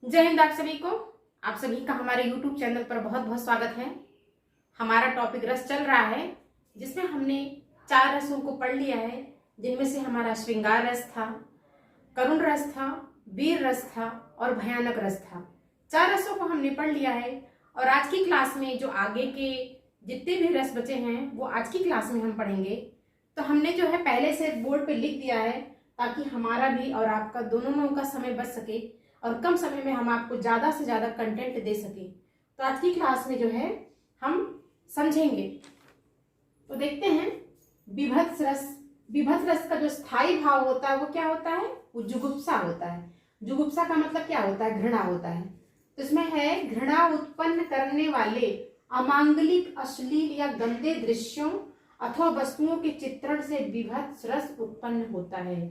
जय हिंद आप सभी को। आप सभी का हमारे YouTube चैनल पर बहुत बहुत स्वागत है। हमारा टॉपिक रस चल रहा है, जिसमें हमने 4 रसों को पढ़ लिया है, जिनमें से हमारा श्रृंगार रस था, करुण रस था, वीर रस था और भयानक रस था। 4 रसों को हमने पढ़ लिया है और आज की क्लास में जो आगे के जितने भी रस बचे हैं वो आज की क्लास में हम पढ़ेंगे। तो हमने जो है पहले से बोर्ड पे लिख दिया है, ताकि हमारा भी और आपका दोनों का समय बच सके और कम समय में हम आपको ज़्यादा से ज़्यादा कंटेंट दे सके। तो आज की क्लास में जो है हम समझेंगे। तो देखते हैं विभत्स रस। विभत्स रस का जो स्थायी भाव होता है वो क्या होता है? वो जुगुप्सा होता है। जुगुप्सा का मतलब क्या होता है? घृणा होता है। तो इसमें है घृणा उत्पन्न करने वाले अमांगलिक, अश्लील या गंदे दृश्यों अथवा वस्तुओं के चित्रण से विभत्स रस उत्पन्न होता है।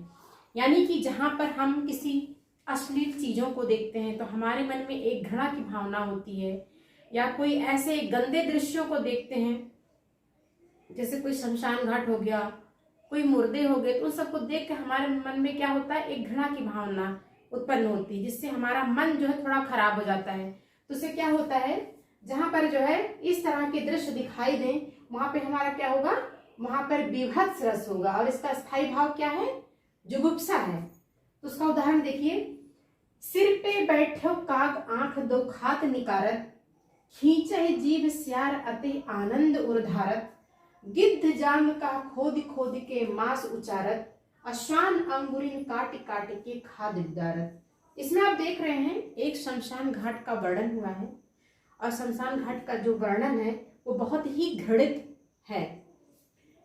यानी कि जहां पर हम किसी अश्लील चीजों को देखते हैं तो हमारे मन में एक घृणा की भावना होती है, या कोई ऐसे गंदे दृश्यों को देखते हैं, जैसे कोई शमशान घाट हो गया, कोई मुर्दे हो गए, तो उन सबको देख के हमारे मन में क्या होता है? एक घृणा की भावना उत्पन्न होती है, जिससे हमारा मन जो है थोड़ा खराब हो जाता है। तो उससे क्या होता है, जहां पर जो है इस तरह के दृश्य दिखाई दें, वहां पे हमारा क्या होगा? वहां पर विभत्स रस होगा। और इसका स्थायी भाव क्या है? जुगुप्सा है। तो उसका उदाहरण देखिए। सिर पे बैठो काग आंख दो खात निकारत, खींचे जीव स्यार अति आनंद उर्धारत, गिद्ध जांग का खोद खोद के मांस उचारत, अश्वान अंगुरिन काट काट के खाद विदारत। इसमें आप देख रहे हैं एक शमशान घाट का वर्णन हुआ है, और शमशान घाट का जो वर्णन है वो बहुत ही घृणित है।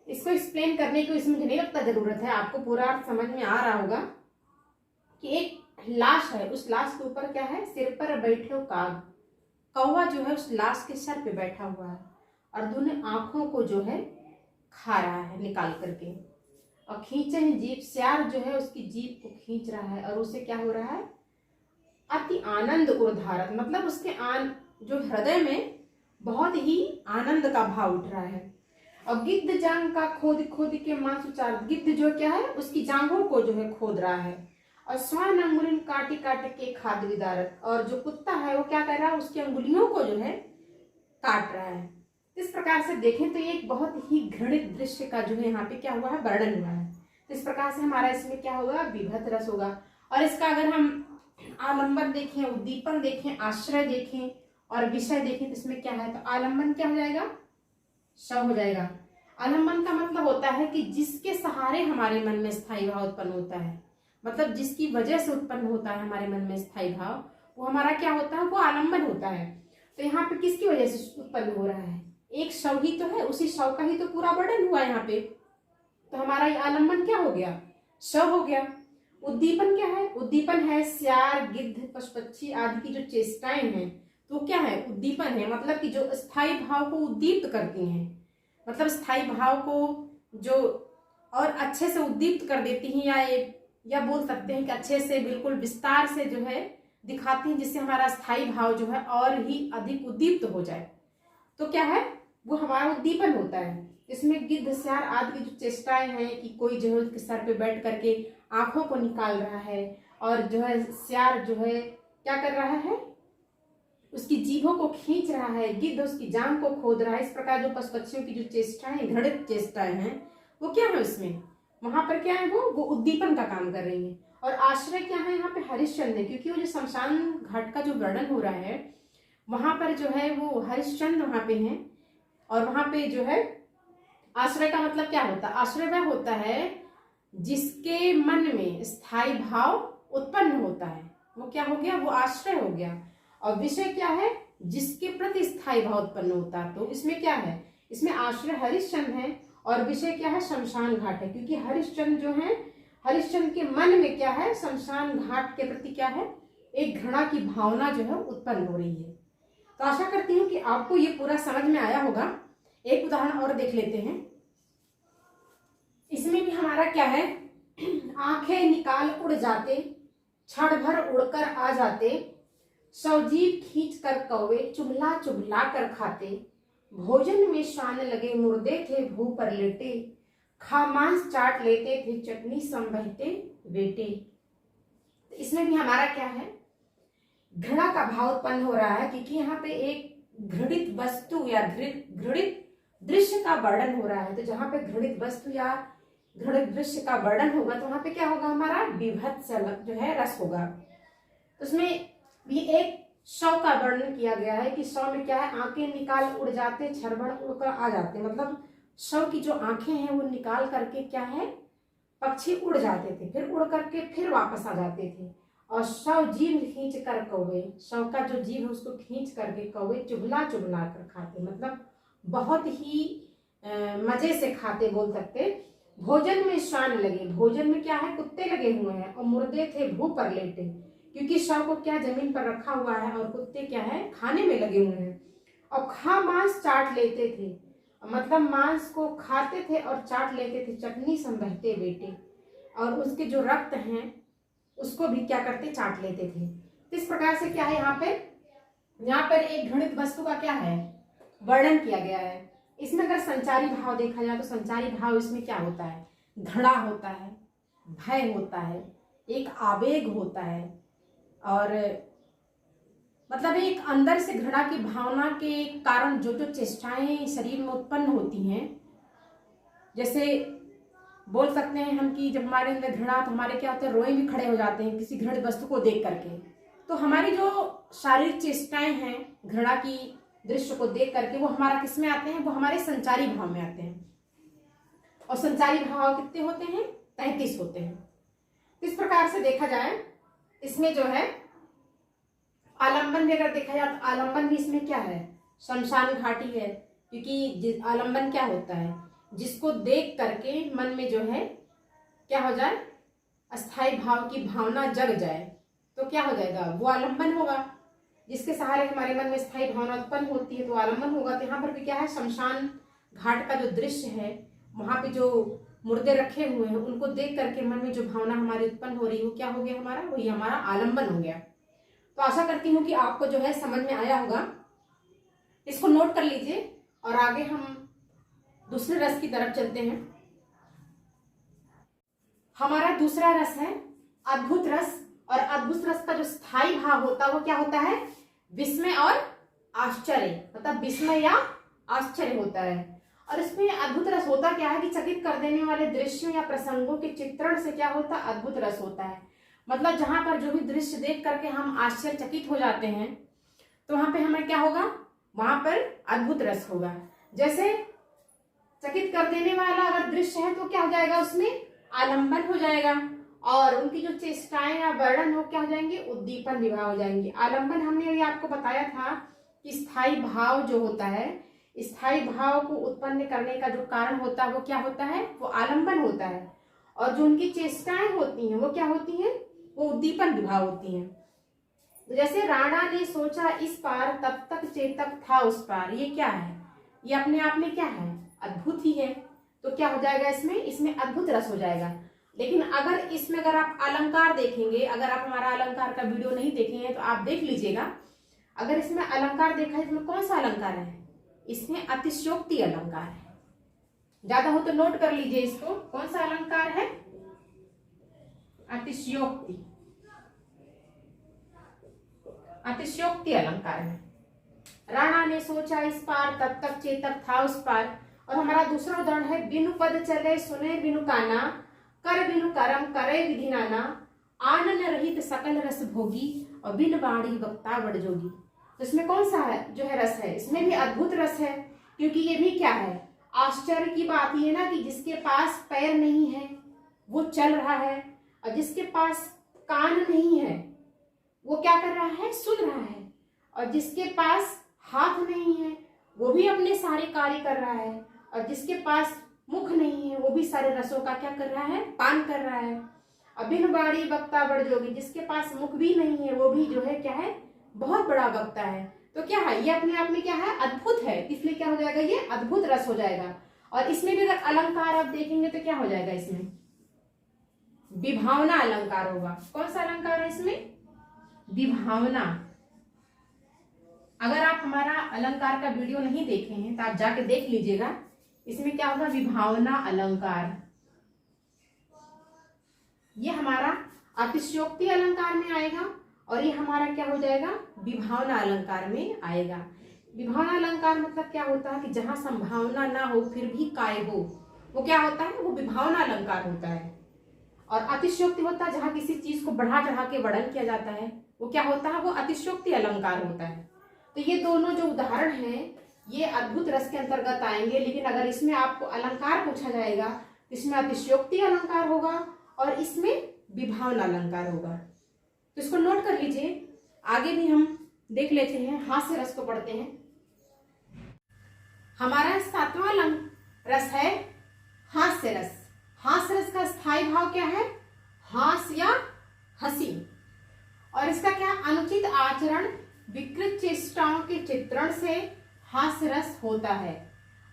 इसको एक्सप्लेन करने की इसमें मुझे नहीं लगता जरूरत है, आपको पूरा समझ में आ रहा होगा कि एक लाश है, उस लाश के ऊपर क्या है? सिर पर बैठे काग, कौवा जो है उस लाश के सर पे बैठा हुआ है और दोनों आंखों को जो है खा रहा है निकाल करके, और खींचे हैं जीभ, स्यार जो है उसकी जीभ को खींच रहा है, और उसे क्या हो रहा है? अति आनंद उर्धारत, मतलब उसके जो हृदय में बहुत ही आनंद का भाव उठ रहा है। और गिद्ध जांग का खोद खोद के मांस उचार, गिद्ध जो क्या है उसकी जांघों को जो है खोद रहा है, और स्वान अंगुलिन काटी काट के खाद विदारत, और जो कुत्ता है वो क्या कर रहा है? उसकी अंगुलियों को जो है काट रहा है। इस प्रकार से देखें तो ये एक बहुत ही घृणित दृश्य का जो है यहाँ पे क्या हुआ है? वर्णन हुआ है। तो इस प्रकार से हमारा इसमें क्या होगा? विभत्स रस होगा। और इसका अगर हम आलंबन देखें, उद्दीपन देखें, आश्रय देखें और विषय देखें तो इसमें क्या है? तो आलंबन क्या हो जाएगा? शव हो जाएगा। आलंबन का मतलब होता है कि जिसके सहारे हमारे मन में स्थायी भाव उत्पन्न होता है, मतलब जिसकी वजह से उत्पन्न होता है हमारे मन में स्थायी भाव, वो हमारा क्या होता है? वो आलंबन होता है। तो यहाँ पे किसकी वजह से उत्पन्न हो रहा है? एक शव ही तो है, उसी शव का ही तो पूरा वर्णन हुआ है यहाँ पे। तो हमारा ये आलंबन क्या हो गया? शव हो गया। उद्दीपन क्या है? उद्दीपन है स्यार, गिद्ध, पशु पक्षी आदि की जो चेष्टाएं हैं, तो क्या है? उद्दीपन है, मतलब कि जो स्थायी भाव को उद्दीप्त करती हैं, मतलब स्थायी भाव को जो और अच्छे से उद्दीप्त कर देती हैं, या बोल सकते हैं कि अच्छे से बिल्कुल विस्तार से जो है दिखाती हैं, जिससे हमारा स्थायी भाव जो है और ही अधिक उद्दीप्त हो जाए। तो क्या है? वो हमारा उद्दीपन होता है। इसमें गिद्ध, स्यार आदि की जो चेष्टाएं हैं कि कोई जो है उसके सर पे बैठ करके आंखों को निकाल रहा है, और जो है स्यार जो है क्या कर रहा है? उसकी जीभों को खींच रहा है, गिद्ध उसकी जांघ को खोद रहा है। इस प्रकार जो पशु पक्षियों की जो चेष्टाएं, घृणित चेष्टाएं हैं, वो क्या है? उसमें वहां पर क्या है? वो उद्दीपन का काम कर रही है। और आश्रय क्या है? यहाँ पे हरिश्चंद्र है, क्योंकि वो जो शमशान घाट का जो वर्णन हो रहा है वहां पर जो है वो हरिश्चंद्र वहां पे हैं, और वहां पे जो है आश्रय का मतलब क्या होता है? आश्रय वह होता है जिसके मन में स्थायी भाव उत्पन्न होता है, वो क्या हो गया? वो आश्रय हो गया। और विषय क्या है? जिसके प्रति स्थायी भाव उत्पन्न होता है। तो इसमें क्या है? इसमें आश्रय हरिश्चंद्र है और विषय क्या है? शमशान घाट है, क्योंकि हरिश्चंद्र जो है, हरिश्चंद्र के मन में क्या है? शमशान घाट के प्रति क्या है? एक घृणा की भावना जो है उत्पन्न हो रही है। तो आशा करती हूँ कि आपको ये पूरा समझ में आया होगा। एक उदाहरण और देख लेते हैं। इसमें भी हमारा क्या है? आंखें निकाल उड़ जाते, क्षण भर उड़कर आ जाते, सजीव खींच कर कौवे चुगला चुगला कर खाते, भोजन में शान लगे मुर्दे थे भू पर लेटे, खा मांस चाट लेते थे चटनी संभलते बेटे। इसमें भी हमारा क्या है? घृणा का भाव उत्पन्न हो रहा है, क्योंकि यहाँ पे एक घृणित वस्तु या घृणित दृश्य का वर्णन हो रहा है। तो जहाँ पे घृणित वस्तु या घृणित दृश्य का वर्णन होगा तो वहां पे क्या होगा, हमारा विभत्स जो है रस होगा। तो उसमें भी एक शव का वर्णन किया गया है कि शव में क्या है, आंखें निकाल उड़ जाते, छरबड़ उड़कर आ जाते, मतलब शव की जो आंखें हैं वो निकाल करके क्या है, पक्षी उड़ जाते थे, फिर उड़ करके फिर वापस आ जाते थे। और शव जीभ खींच कर कौवे, शव का जो जीभ है उसको खींच करके कौवे चुभला चुभला कर खाते, मतलब बहुत ही मजे से खाते बोल सकते। भोजन में श्वान लगे, भोजन में क्या है, कुत्ते लगे हुए हैं। और मुर्दे थे भू पर लेटे, क्योंकि शव को क्या जमीन पर रखा हुआ है और कुत्ते क्या है, खाने में लगे हुए हैं। और खा मांस चाट लेते थे, मतलब मांस को खाते थे और चाट लेते थे, चटनी सम बहते बेटे। और उसके जो रक्त हैं उसको भी क्या करते, चाट लेते थे। इस प्रकार से क्या है, यहाँ पर एक घृणित वस्तु का क्या है, वर्णन किया गया है। इसमें अगर संचारी भाव देखा जाए तो संचारी भाव इसमें क्या होता है, घृणा होता है, भय होता है, एक आवेग होता है, और मतलब एक अंदर से घृणा की भावना के कारण जो जो चेष्टाएं शरीर में उत्पन्न होती हैं, जैसे बोल सकते हैं हम कि जब हमारे अंदर घृणा, तो हमारे क्या होता है, रोए भी खड़े हो जाते हैं किसी घृणित वस्तु को देख करके। तो हमारी जो शारीरिक चेष्टाएं हैं घृणा की दृश्य को देख करके, वो हमारा किस में आते हैं, वो हमारे संचारी भाव में आते हैं। और संचारी भाव कितने होते हैं, 33 होते हैं। इस प्रकार से देखा जाए इसमें जो है आलंबन भी अगर देखा जाए तो आलंबन भी इसमें क्या है, शमशान घाटी है, क्योंकि आलंबन क्या होता है, जिसको देख करके मन में जो है क्या हो जाए, अस्थाई भाव की भावना जग जाए, तो क्या हो जाएगा, वो आलंबन होगा। जिसके सहारे हमारे मन में स्थायी भावना उत्पन्न होती है तो आलंबन होगा। तो यहाँ पर भी क्या है, शमशान घाट का जो दृश्य है, वहां पे जो मुर्दे रखे हुए हैं उनको देख करके मन में जो भावना हमारी उत्पन्न हो रही है वो क्या हो गया हमारा, वही हमारा आलंबन हो गया। तो आशा करती हूँ कि आपको जो है समझ में आया होगा। इसको नोट कर लीजिए और आगे हम दूसरे रस की तरफ चलते हैं। हमारा दूसरा रस है अद्भुत रस। और अद्भुत रस का जो स्थायी भाव होता है वो क्या होता है, विस्मय और आश्चर्य, मतलब विस्मय या आश्चर्य होता है। और इसमें अद्भुत रस होता क्या है कि चकित कर देने वाले दृश्यों या प्रसंगों के चित्रण से क्या होता है, अद्भुत रस होता है। मतलब जहां पर जो भी दृश्य देख करके हम आश्चर्यचकित हो जाते हैं तो वहां पे हमें क्या होगा, वहां पर अद्भुत रस होगा। जैसे चकित कर देने वाला अगर दृश्य है तो क्या हो जाएगा, उसमें आलंबन हो जाएगा। और उनकी जो चेष्टाएं या वर्णन हो क्या हो जाएंगे, उद्दीपन विवाह हो जाएंगे। आलंबन हमने अभी आपको बताया था कि स्थायी भाव जो होता है, स्थायी भाव को उत्पन्न करने का जो कारण होता है वो क्या होता है, वो आलंबन होता है। और जो उनकी चेष्टाएं होती हैं वो क्या होती हैं, वो उद्दीपन विवाह होती हैं। जैसे राणा ने सोचा इस पार, तब तक चेतक था उस पार। ये क्या है, ये अपने आप में क्या है, अद्भुत ही है। तो क्या हो जाएगा, इसमें अद्भुत रस हो जाएगा। लेकिन अगर इसमें अगर आप अलंकार देखेंगे, अगर आप हमारा अलंकार का वीडियो नहीं देखे हैं तो आप देख लीजिएगा। अगर इसमें अलंकार देखा है, इसमें कौन सा अलंकार है, इसमें अतिशयोक्ति अलंकार है। ज्यादा हो तो नोट कर लीजिए इसको, कौन सा अलंकार है, अतिशयोक्ति, अतिशयोक्ति अलंकार है। राणा ने सोचा इस पार, तब तक चेतक था उस पार। और हमारा दूसरा उदाहरण है, बिनु पद चले सुने बिनु काना, कर बिनु करम करे विधि नाना, आनन रहित सकल रस भोगी, और बिन बाणी वक्ता बड़ जोगी। तो इसमें कौन सा है जो है रस है, इसमें भी अद्भुत रस है, क्योंकि ये भी क्या है, आश्चर्य की बात ये ना कि जिसके पास पैर नहीं है वो चल रहा है, और जिसके पास कान नहीं है वो क्या कर रहा है, सुन रहा है, और जिसके पास हाथ नहीं है वो भी अपने सारे कार्य कर रहा है, और जिसके पास मुख नहीं है वो भी सारे रसों का क्या कर रहा है, पान कर रहा है। और बिन बाणी वक्ता बड़ जोगी, जिसके पास मुख भी नहीं है वो भी जो है क्या है, बहुत बड़ा वक्ता है। तो क्या है, ये अपने आप में क्या है, अद्भुत है, इसलिए क्या हो जाएगा, ये अद्भुत रस हो जाएगा। और इसमें भी अगर अलंकार आप देखेंगे तो क्या हो जाएगा, इसमें विभावना अलंकार होगा। कौन सा अलंकार है इसमें, विभावना। अगर आप हमारा अलंकार का वीडियो नहीं देखे हैं तो आप जाके देख लीजिएगा। इसमें क्या होगा, विभावना अलंकार। ये हमारा अतिशयोक्ति अलंकार में आएगा। और ये हमारा क्या हो जाएगा, विभावना अलंकार में आएगा। विभावना अलंकार मतलब क्या होता है कि जहां संभावना ना हो फिर भी काय हो, वो क्या होता है, वो विभावना अलंकार होता है। और अतिशयोक्ति होता है जहां किसी चीज को बढ़ा चढ़ा के वर्णन किया जाता है, वो क्या होता है, वो अतिशयोक्ति अलंकार होता है। तो ये दोनों जो उदाहरण हैं ये अद्भुत रस के अंतर्गत आएंगे, लेकिन अगर इसमें आपको अलंकार पूछा जाएगा तो इसमें अतिशयोक्ति अलंकार होगा और इसमें विभावना अलंकार होगा। तो इसको नोट कर लीजिए। आगे भी हम देख लेते हैं, हास्य रस को पढ़ते हैं। हमारा 7वां रस है हास्य रस। हास्य रस का स्थायी भाव क्या है, हास्य या हंसी। और इसका क्या, अनुचित आचरण विकृत चेष्टाओं के चित्रण से हास्य रस होता है।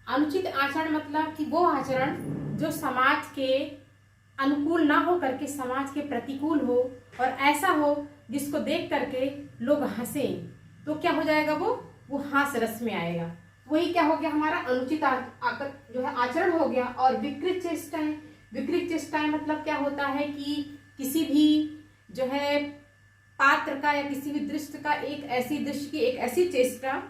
अनुचित आचरण मतलब कि वो आचरण जो समाज के अनुकूल ना हो करके समाज के प्रतिकूल हो और ऐसा हो जिसको देख करके लोग हंसे, तो क्या हो जाएगा, वो हास्य रस में आएगा। वही क्या हो गया, हमारा अनुचित जो है आचरण हो गया। और विकृत चेष्टाएं, विकृत चेष्टाएं मतलब क्या होता है कि किसी भी जो है पात्र का या किसी भी दृश्य का एक ऐसी दृश्य की एक ऐसी चेष्टा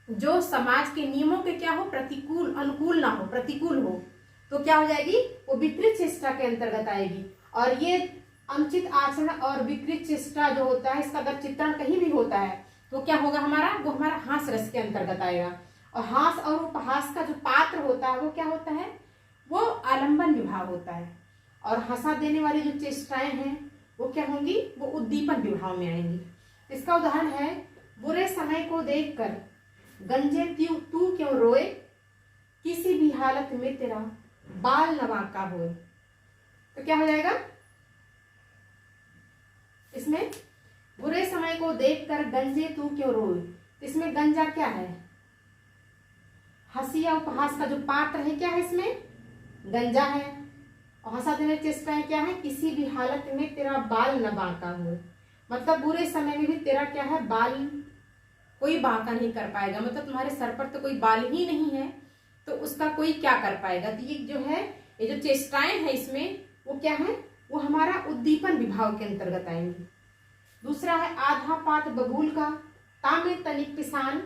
जो समाज के नियमों के क्या हो, प्रतिकूल, अनुकूल ना हो, प्रतिकूल हो, तो क्या हो जाएगी, वो विकृत चेष्टा के अंतर्गत आएगी। और ये अनुचित आचरण और विकृत चेष्टा जो होता है, इसका अगर चित्रण कहीं भी होता है तो क्या होगा हमारा, वो हमारा हास्य रस के अंतर्गत आएगा। और हास और उपहास का जो पात्र होता है वो क्या होता है, वो आलंबन विभाव होता है। और हंसा देने वाली जो चेष्टाएं हैं वो क्या होंगी, वो उद्दीपन विभाव में आएंगी। इसका उदाहरण है, बुरे समय को देखकर गंजे तू क्यों रोए, किसी भी हालत में तेरा बाल न बांका होए। तो क्या हो जाएगा इसमें, बुरे समय को देखकर गंजे तू क्यों रोए। इसमें गंजा क्या है, हंसी या उपहास का जो पात्र है क्या है, इसमें गंजा है। और हंसा देने चेष्टाएं क्या है, किसी भी हालत में तेरा बाल न बांका हो, मतलब बुरे समय में भी तेरा क्या है, बाल कोई बांका नहीं कर पाएगा। मतलब तुम्हारे सर पर तो कोई बाल ही नहीं है तो उसका कोई क्या कर पाएगा। तो ये जो है, ये जो चेष्टाएं हैं इसमें वो क्या है, वो हमारा उद्दीपन विभाव के अंतर्गत आएंगे। दूसरा है आधा पात बबूल का, तामे तनिक पिसान,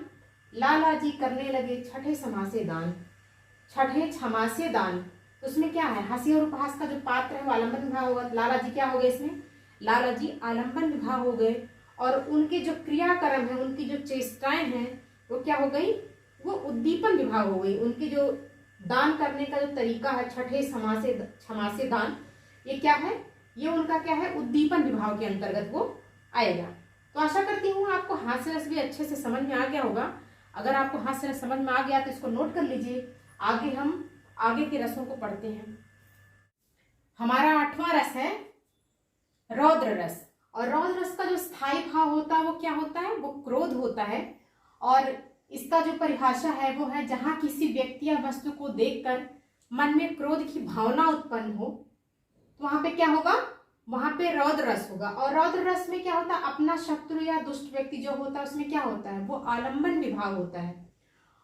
लाला जी करने लगे छठे समासे दान। छठे क्षमासे दान, तो उसमें क्या है, हंसी और उपहास का जो पात्र है वो आलंबन विभाग होगा। लाला जी क्या हो गए इसमें, लाला जी आलंबन विभाग हो गए। और उनके जो क्रियाक्रम है, उनकी जो चेष्टाएं हैं वो क्या हो गई, वो उद्दीपन विभाग हो गई। उनके जो दान करने का जो तरीका है, छठे क्षमासे दान, ये क्या है, ये उनका क्या है, उद्दीपन विभाग के अंतर्गत वो आएगा। तो आशा करती हूँ आपको हास्य रस भी अच्छे से समझ में आ गया होगा। अगर आपको हास्य रस समझ में आ गया तो इसको नोट कर लीजिए। आगे हम आगे के रसों को पढ़ते हैं। हमारा 8वां रस है रौद्र रस। और रौद्र रस का जो स्थायी भाव होता है वो क्या होता है, वो क्रोध होता है। और इसका जो परिभाषा है वो है, जहां किसी व्यक्ति या वस्तु को देखकर मन में क्रोध की भावना उत्पन्न हो तो वहां पे क्या होगा, वहां पे रौद्र रस होगा। और रौद्र रस में क्या होता है, अपना शत्रु या दुष्ट व्यक्ति जो होता है उसमें क्या होता है, वो आलंबन विभाग होता है।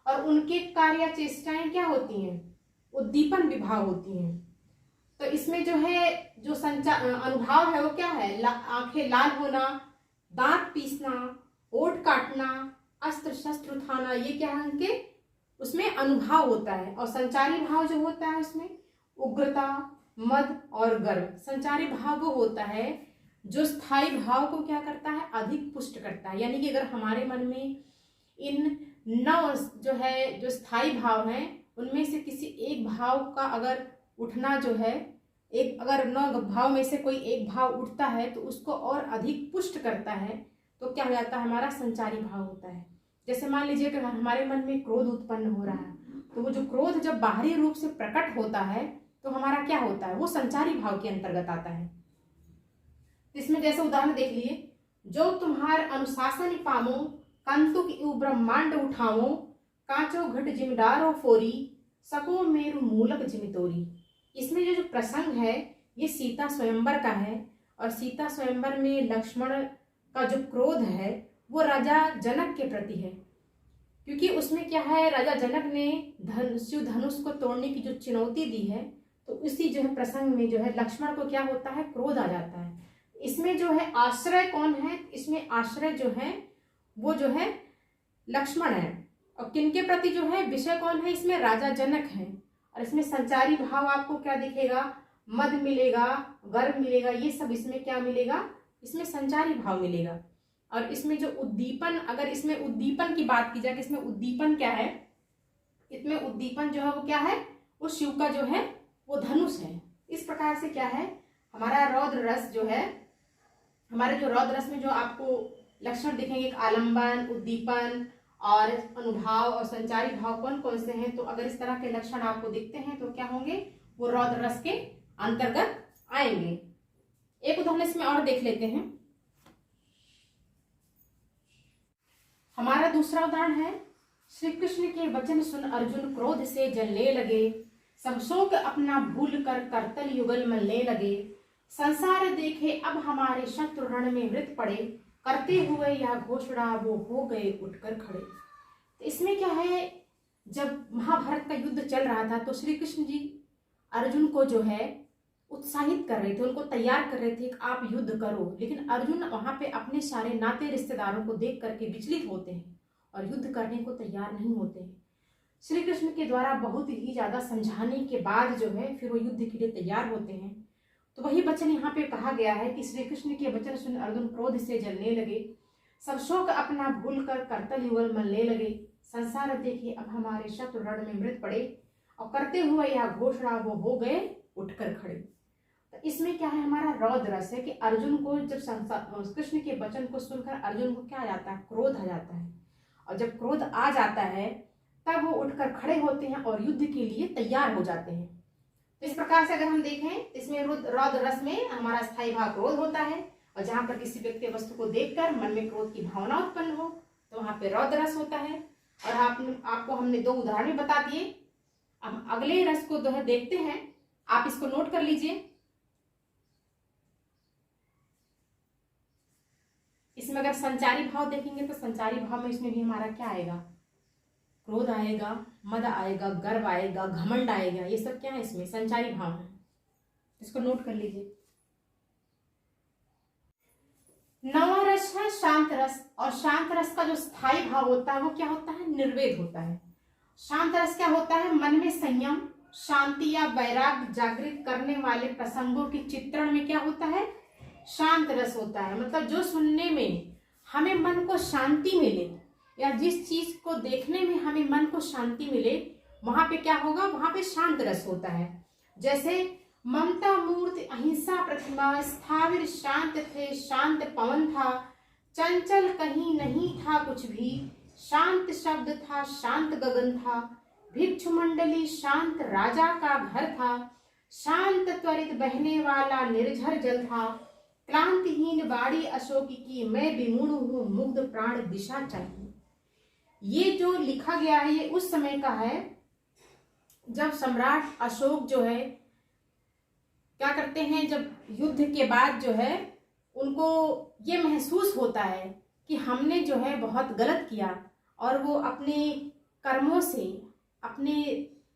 और उनके कार्य या चेष्टाएं क्या होती हैं, उद्दीपन विभाग होती हैं। तो इसमें जो है, जो अनुभाव है वो क्या है, आंखें लाल होना, दांत पीसना, ओठ काटना, अस्त्र शस्त्र उठाना, ये क्या है उनके उसमें अनुभाव होता है। और संचारी भाव जो होता है उसमें उग्रता, मद और गर्व। संचारी भाव वो होता है जो स्थायी भाव को क्या करता है, अधिक पुष्ट करता है। यानी कि अगर हमारे मन में इन 9 जो है, जो स्थायी भाव हैं, उनमें से किसी एक भाव का अगर उठना जो है, एक अगर 9 भाव में से कोई एक भाव उठता है तो उसको और अधिक पुष्ट करता है, तो क्या हो जाता है, हमारा संचारी भाव होता है। जैसे मान लीजिए कि हमारे मन में क्रोध उत्पन्न हो रहा है, तो वो जो क्रोध जब बाहरी रूप से प्रकट होता है तो हमारा क्या होता है, वो संचारी भाव के अंतर्गत आता है। इसमें जैसे उदाहरण देख लिए, जो तुम्हार अनुशासन पामो, कंतुक यू ब्रह्मांड उठाओ, कांचो घट जिमडारो फोरी, सको मेरु मूलक जिमितोरी। इसमें जो प्रसंग है ये सीता स्वयंवर का है। और सीता स्वयंवर में लक्ष्मण का जो क्रोध है वो राजा जनक के प्रति है, क्योंकि उसमें क्या है, राजा जनक ने शिव धनुष को तोड़ने की जो चुनौती दी है, तो इसी जो है प्रसंग में जो है लक्ष्मण को क्या होता है, क्रोध आ जाता है। इसमें जो है आश्रय कौन है, इसमें आश्रय जो है वो जो है लक्ष्मण है। और किनके प्रति जो है विषय कौन है, इसमें राजा जनक है। और इसमें संचारी भाव आपको क्या दिखेगा, मद मिलेगा, गर्व मिलेगा, ये सब इसमें क्या मिलेगा, इसमें संचारी भाव मिलेगा। और इसमें जो उद्दीपन, अगर इसमें उद्दीपन की बात की जाए कि इसमें उद्दीपन क्या है, इसमें उद्दीपन जो है वो क्या है, वो शिव का जो है वो धनुष है। इस प्रकार से क्या है हमारा रौद्र रस जो है, हमारे जो रौद्र रस में जो आपको लक्षण दिखेंगे, एक आलंबन, उद्दीपन और अनुभाव और संचारी भाव कौन कौन से हैं, तो अगर इस तरह के लक्षण आपको दिखते हैं तो क्या होंगे, वो रौद्र रस के अंतर्गत आएंगे। एक उदाहरण इसमें और देख लेते हैं। हमारा दूसरा उदाहरण है, श्री कृष्ण के वचन सुन अर्जुन क्रोध से जलने लगे, सब शोक अपना भूल कर करतल युगल मलने लगे, संसार देखे अब हमारे शत्रु रण में मृत पड़े, करते हुए यह घोषणा वो हो गए उठकर खड़े। तो इसमें क्या है, जब महाभारत का युद्ध चल रहा था तो श्री कृष्ण जी अर्जुन को जो है उत्साहित कर रहे थे, उनको तैयार कर रहे थे कि आप युद्ध करो। लेकिन अर्जुन वहां पे अपने सारे नाते रिश्तेदारों को देख करके विचलित होते हैं और युद्ध करने को तैयार नहीं होते हैं। श्री कृष्ण के द्वारा बहुत ही ज्यादा समझाने के बाद जो है फिर वो युद्ध के लिए तैयार होते हैं। तो वही वचन यहाँ पे कहा गया है कि श्री कृष्ण के वचन सुन अर्जुन क्रोध से जलने लगे, सब शोक अपना भूल कर करतल युगल मलने लगे, संसार देखे अब हमारे शत्रु रण में मृत पड़े, और करते हुए यह घोषणा वो हो गए उठकर खड़े। तो इसमें क्या है, हमारा रौद्र रस है कि अर्जुन को जब कृष्ण के वचन को सुनकर अर्जुन को क्या आ जाता है, क्रोध आ जाता है। और जब क्रोध आ जाता है तब वो उठकर खड़े होते हैं और युद्ध के लिए तैयार हो जाते हैं। तो इस प्रकार से अगर हम देखें, इसमें रौद्र रस में हमारा स्थायी भाव क्रोध होता है, और जहां पर किसी व्यक्ति वस्तु को देखकर मन में क्रोध की भावना उत्पन्न हो तो वहां पे रौद्र रस होता है। और आपको हमने 2 उदाहरण बता दिए। अब अगले रस को जो है देखते हैं, आप इसको नोट कर लीजिए। इसमें अगर संचारी भाव देखेंगे तो संचारी भाव में इसमें भी हमारा क्या आएगा, क्रोध आएगा, मद आएगा, गर्व आएगा, घमंड आएगा, ये सब क्या है इसमें संचारी भाव है। इसको नोट कर लीजिए। नवा रस है शांत रस, और शांत रस का जो स्थायी भाव होता है वो क्या होता है, निर्वेद होता है। शांत रस क्या होता है, मन में संयम, शांति या वैराग्य जागृत करने वाले प्रसंगों के चित्रण में क्या होता है, शांत रस होता है। मतलब जो सुनने में हमें मन को शांति मिले या जिस चीज को देखने में हमें मन को शांति मिले, वहां पे क्या होगा, वहां पे शांत रस होता है। जैसे ममता मूर्ति अहिंसा प्रतिमा, स्थाविर शांत थे, शांत पवन था, चंचल कहीं नहीं था कुछ भी, शांत शब्द था, शांत गगन था, भिक्षु मंडली शांत राजा का घर था, शांत त्वरित बहने वाला निर्झर जल था, क्लांतिहीन बाड़ी अशोक की, मैं विमूढ़ हूं मुग्ध प्राण दिशा चाहिए। ये जो लिखा गया है ये उस समय का है जब सम्राट अशोक जो है क्या करते हैं, जब युद्ध के बाद जो है उनको ये महसूस होता है कि हमने जो है बहुत गलत किया, और वो अपने कर्मों से, अपने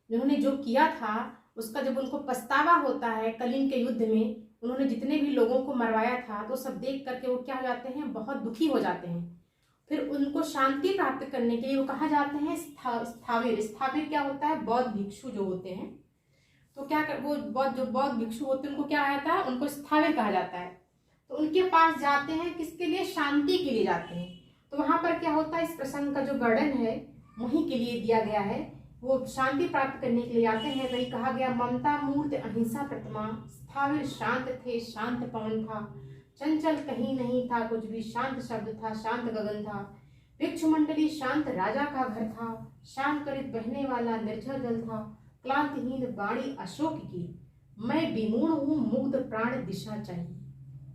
उन्होंने जो किया था उसका जब उनको पछतावा होता है, कलिंग के युद्ध में उन्होंने जितने भी लोगों को मरवाया था तो सब देख करके वो क्या हो जाते हैं, बहुत दुखी हो जाते हैं। फिर उनको शांति प्राप्त करने के लिए वो कहा जाते हैं स्थाविर। स्थाविर क्या होता है, बौद्ध भिक्षु जो होते हैं, तो क्या वो बौद्ध भिक्षु होते हैं उनको क्या आता है, उनको स्थाविर कहा जाता है। तो उनके पास जाते हैं, किसके लिए, शांति के लिए जाते हैं। तो वहां पर क्या होता है, इस प्रसंग का जो वर्णन है वहीं के लिए दिया गया है, वो शांति प्राप्त करने के लिए आते हैं। वही कहा गया, ममता मूर्ति अहिंसा प्रतिमा, स्थाविर शांत थे, शांत पवन था, चंचल कहीं नहीं था कुछ भी, शांत शब्द था, शांत गगन था, भिक्षु मंडली शांत राजा का घर था, शांत त्वरित बहने वाला निर्झर जल था, क्लांतिहीन बाणी अशोक की, मैं विमूढ़ हूं मुग्ध प्राण दिशा चाहिए।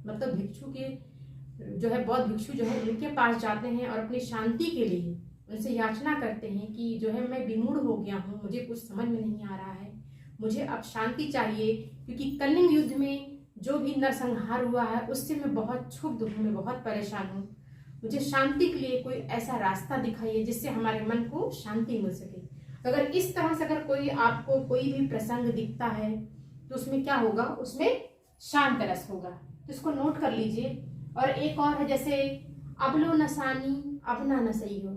मतलब भिक्षु के जो है, बौद्ध भिक्षु जो है उनके पास जाते हैं और अपनी शांति के लिए उनसे याचना करते हैं कि जो है मैं विमूढ़ हो गया हूँ, मुझे कुछ समझ में नहीं आ रहा है, मुझे अब शांति चाहिए, क्योंकि कलिंग युद्ध में जो भी नरसंहार हुआ है उससे मैं बहुत क्षुब्ध हूँ, मैं बहुत परेशान हूँ, मुझे शांति के लिए कोई ऐसा रास्ता दिखाइए जिससे हमारे मन को शांति मिल सके। तो अगर इस तरह से अगर कोई आपको कोई भी प्रसंग दिखता है तो उसमें क्या होगा, उसमें शांत रस होगा। तो इसको नोट कर लीजिए। और एक और है जैसे अबलो नसानी अब ना नसई हो।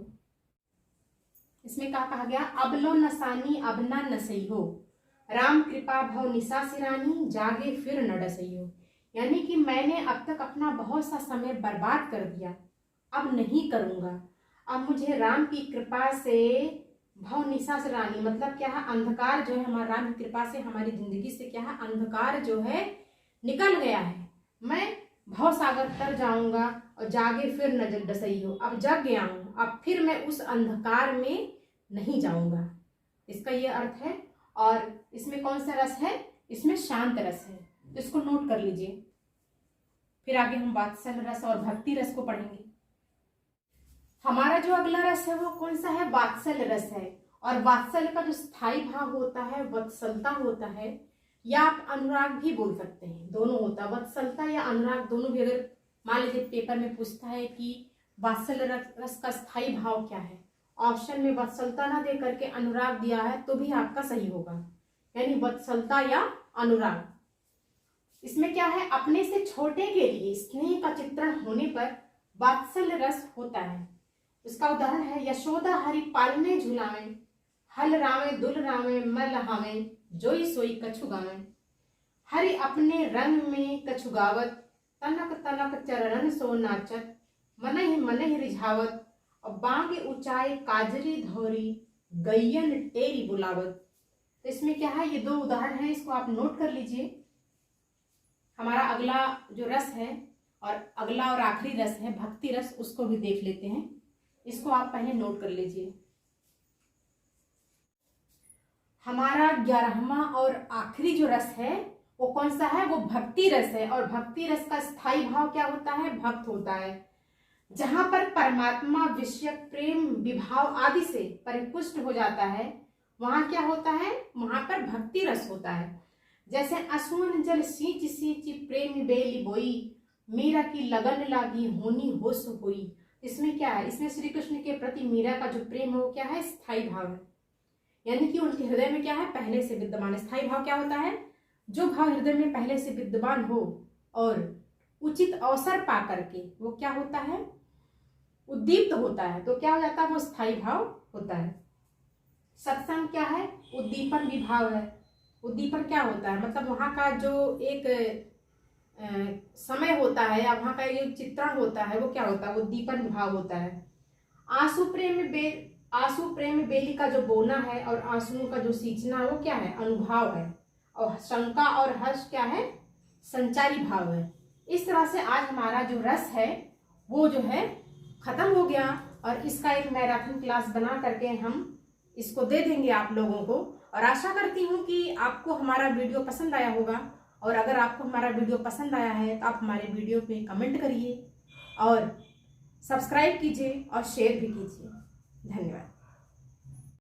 इसमें क्या कहा गया? अबलो नसानी अब ना नसई हो, राम कृपा भव निशा सिरानी जागे फिर न डसई हो। यानी कि मैंने अब तक अपना बहुत सा समय बर्बाद कर दिया, अब नहीं करूँगा। अब मुझे राम की कृपा से भव निशा सिरानी मतलब क्या है? अंधकार जो है हमारा राम की कृपा से हमारी जिंदगी से क्या है? अंधकार जो है निकल गया है। मैं भव सागर तर जाऊंगा और जागे फिर न डसई हो। अब जग गया हूँ, अब फिर मैं उस अंधकार में नहीं जाऊंगा। इसका ये अर्थ है। और इसमें कौन सा रस है? इसमें शांत रस है, तो इसको नोट कर लीजिए। फिर आगे हम वात्सल्य रस और भक्ति रस को पढ़ेंगे। हमारा जो अगला रस है वो कौन सा है? वात्सल्य रस है। और वात्सल्य का जो स्थायी भाव होता है वत्सलता होता है, या आप अनुराग भी बोल सकते हैं, दोनों होता है। वत्सलता या अनुराग दोनों भी। अगर मान लीजिए पेपर में पूछता है कि वात्सल्य रस का स्थायी भाव क्या है, ऑप्शन में वत्सलता ना दे करके अनुराग दिया है तो भी आपका सही होगा, यानी वत्सलता या अनुराग। इसमें क्या है? अपने से छोटे के लिए स्नेह का चित्रण होने पर वात्सल्य रस होता है। इसका उदाहरण है यशोदा हरि पालने झुलावे, हल रावे दुल रावे मैं लहावे, जोई सोई कछु गावे। हरि अपने रंग में कछु गावत, तनक तनक चरणन सो नाचत, मनहि रिझावत, और बांगे ऊंचाई काजरी धौरी, गैयन टेरी बुलावत। तो इसमें क्या है? ये दो उदाहरण है, इसको आप नोट कर लीजिए। हमारा अगला जो रस है और अगला और आखिरी रस है भक्ति रस, उसको भी देख लेते हैं। इसको आप पहले नोट कर लीजिए। हमारा 11वां और आखिरी जो रस है वो कौन सा है? वो भक्ति रस है। और भक्ति रस का स्थायी भाव क्या होता है? भक्त होता है। जहां पर परमात्मा विषय प्रेम विभाव आदि से परिपुष्ट हो जाता है वहां क्या होता है? वहां पर भक्ति रस होता है। जैसे असुवन जल सींच सींच प्रेम बेली बोई, मीरा की लगन लागी होनी होश हुई। इसमें क्या है? इसमें श्री कृष्ण के प्रति मीरा का जो प्रेम है वो क्या है? स्थायी भाव है, यानी कि उनके हृदय में क्या है? पहले से विद्यमान। स्थायी भाव क्या होता है? जो भाव हृदय में पहले से विद्यमान हो और उचित अवसर पा करके वो क्या होता है? उद्दीप्त होता है, तो क्या हो जाता है? वो स्थायी भाव होता है। सत्संग क्या है? उद्दीपन विभाव है। उद्दीपन क्या होता है? मतलब वहां का जो एक समय होता है या वहां का जो चित्रण होता है वो क्या होता है? उद्दीपन विभाव होता है। आंसू प्रेम बेली का जो बोना है और आंसुओं का जो सींचना वो क्या है? अनुभव है। और शंका और हर्ष क्या है? संचारी भाव है। इस तरह से आज हमारा जो रस है वो जो है खत्म हो गया, और इसका एक मैराथन क्लास बना करके हम इसको दे देंगे आप लोगों को। और आशा करती हूँ कि आपको हमारा वीडियो पसंद आया होगा। और अगर आपको हमारा वीडियो पसंद आया है तो आप हमारे वीडियो पे कमेंट करिए और सब्सक्राइब कीजिए और शेयर भी कीजिए। धन्यवाद।